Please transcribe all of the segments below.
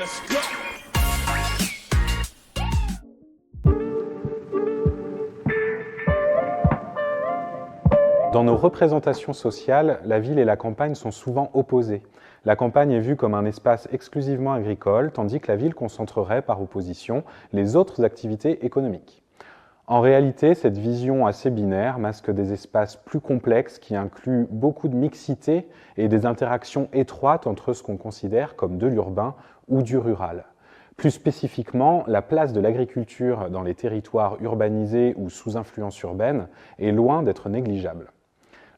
let's go. Dans nos représentations sociales, la ville et la campagne sont souvent opposées. La campagne est vue comme un espace exclusivement agricole, tandis que la ville concentrerait par opposition les autres activités économiques. En réalité, cette vision assez binaire masque des espaces plus complexes qui incluent beaucoup de mixité et des interactions étroites entre ce qu'on considère comme de l'urbain ou du rural. Plus spécifiquement, la place de l'agriculture dans les territoires urbanisés ou sous influence urbaine est loin d'être négligeable.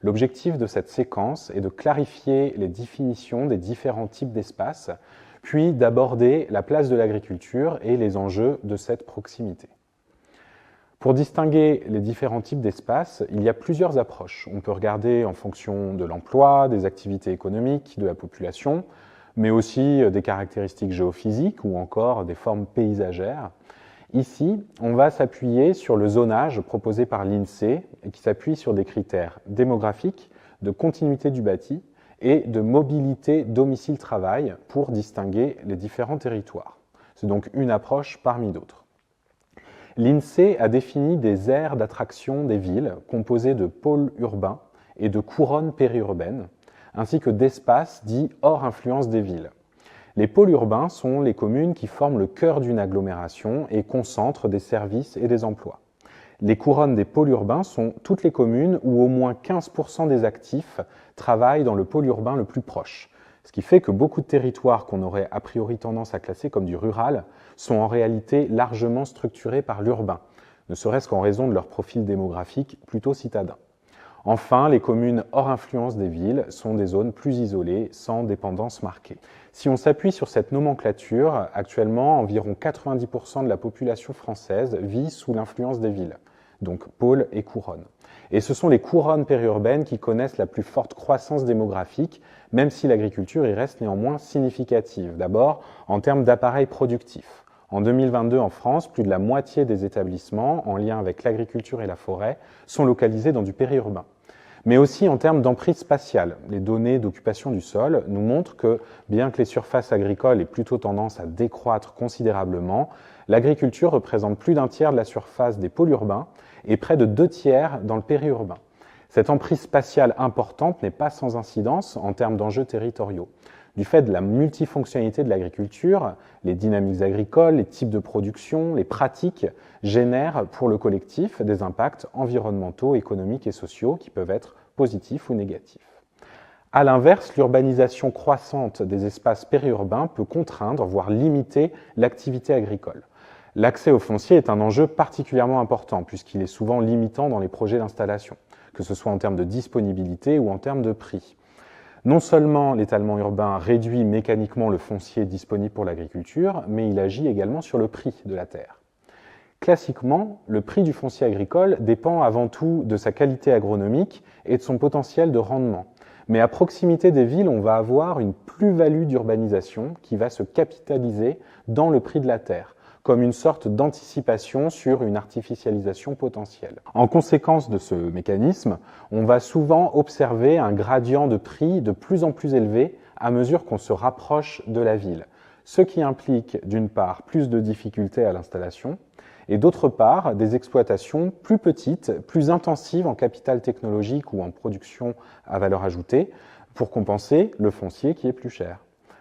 L'objectif de cette séquence est de clarifier les définitions des différents types d'espaces, puis d'aborder la place de l'agriculture et les enjeux de cette proximité. Pour distinguer les différents types d'espaces, il y a plusieurs approches. On peut regarder en fonction de l'emploi, des activités économiques, de la population, mais aussi des caractéristiques géophysiques ou encore des formes paysagères. Ici, on va s'appuyer sur le zonage proposé par l'INSEE, qui s'appuie sur des critères démographiques, de continuité du bâti et de mobilité domicile-travail pour distinguer les différents territoires. C'est donc une approche parmi d'autres. L'INSEE a défini des aires d'attraction des villes composées de pôles urbains et de couronnes périurbaines, ainsi que d'espaces dits hors influence des villes. Les pôles urbains sont les communes qui forment le cœur d'une agglomération et concentrent des services et des emplois. Les couronnes des pôles urbains sont toutes les communes où au moins 15% des actifs travaillent dans le pôle urbain le plus proche. Ce qui fait que beaucoup de territoires qu'on aurait a priori tendance à classer comme du rural sont en réalité largement structurés par l'urbain, ne serait-ce qu'en raison de leur profil démographique plutôt citadin. Enfin, les communes hors influence des villes sont des zones plus isolées, sans dépendance marquée. Si on s'appuie sur cette nomenclature, actuellement, environ 90% de la population française vit sous l'influence des villes, donc pôles et couronnes. Et ce sont les couronnes périurbaines qui connaissent la plus forte croissance démographique, même si l'agriculture y reste néanmoins significative. D'abord, en termes d'appareils productifs. En 2022, en France, plus de la moitié des établissements en lien avec l'agriculture et la forêt sont localisés dans du périurbain. Mais aussi en termes d'emprise spatiale. Les données d'occupation du sol nous montrent que, bien que les surfaces agricoles aient plutôt tendance à décroître considérablement, l'agriculture représente plus d'un tiers de la surface des pôles urbains et près de 2/3 dans le périurbain. Cette emprise spatiale importante n'est pas sans incidence en termes d'enjeux territoriaux. Du fait de la multifonctionnalité de l'agriculture, les dynamiques agricoles, les types de production, les pratiques génèrent pour le collectif des impacts environnementaux, économiques et sociaux qui peuvent être positifs ou négatifs. A l'inverse, l'urbanisation croissante des espaces périurbains peut contraindre, voire limiter l'activité agricole. L'accès au foncier est un enjeu particulièrement important puisqu'il est souvent limitant dans les projets d'installation, que ce soit en termes de disponibilité ou en termes de prix. Non seulement l'étalement urbain réduit mécaniquement le foncier disponible pour l'agriculture, mais il agit également sur le prix de la terre. Classiquement, le prix du foncier agricole dépend avant tout de sa qualité agronomique et de son potentiel de rendement. Mais à proximité des villes, on va avoir une plus-value d'urbanisation qui va se capitaliser dans le prix de la terre, comme une sorte d'anticipation sur une artificialisation potentielle. En conséquence de ce mécanisme, on va souvent observer un gradient de prix de plus en plus élevé à mesure qu'on se rapproche de la ville, ce qui implique d'une part plus de difficultés à l'installation et d'autre part des exploitations plus petites, plus intensives en capital technologique ou en production à valeur ajoutée pour compenser le foncier qui est plus cher.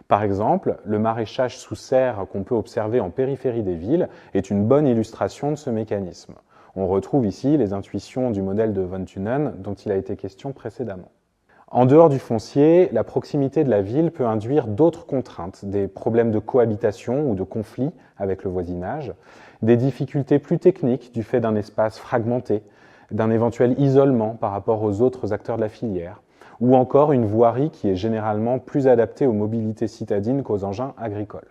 Par exemple, le maraîchage sous serre qu'on peut observer en périphérie des villes est une bonne illustration de ce mécanisme. On retrouve ici les intuitions du modèle de von Thunen dont il a été question précédemment. En dehors du foncier, la proximité de la ville peut induire d'autres contraintes, des problèmes de cohabitation ou de conflit avec le voisinage, des difficultés plus techniques du fait d'un espace fragmenté, d'un éventuel isolement par rapport aux autres acteurs de la filière, ou encore une voirie qui est généralement plus adaptée aux mobilités citadines qu'aux engins agricoles.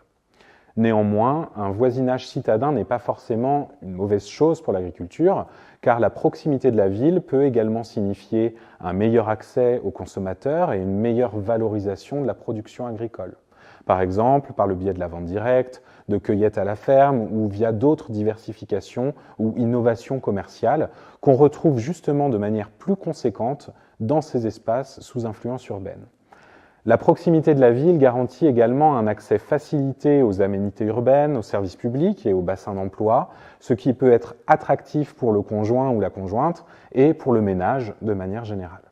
Néanmoins, un voisinage citadin n'est pas forcément une mauvaise chose pour l'agriculture, car la proximité de la ville peut également signifier un meilleur accès aux consommateurs et une meilleure valorisation de la production agricole. Par exemple, par le biais de la vente directe, de cueillette à la ferme ou via d'autres diversifications ou innovations commerciales qu'on retrouve justement de manière plus conséquente dans ces espaces sous influence urbaine. La proximité de la ville garantit également un accès facilité aux aménités urbaines, aux services publics et aux bassins d'emploi, ce qui peut être attractif pour le conjoint ou la conjointe et pour le ménage de manière générale.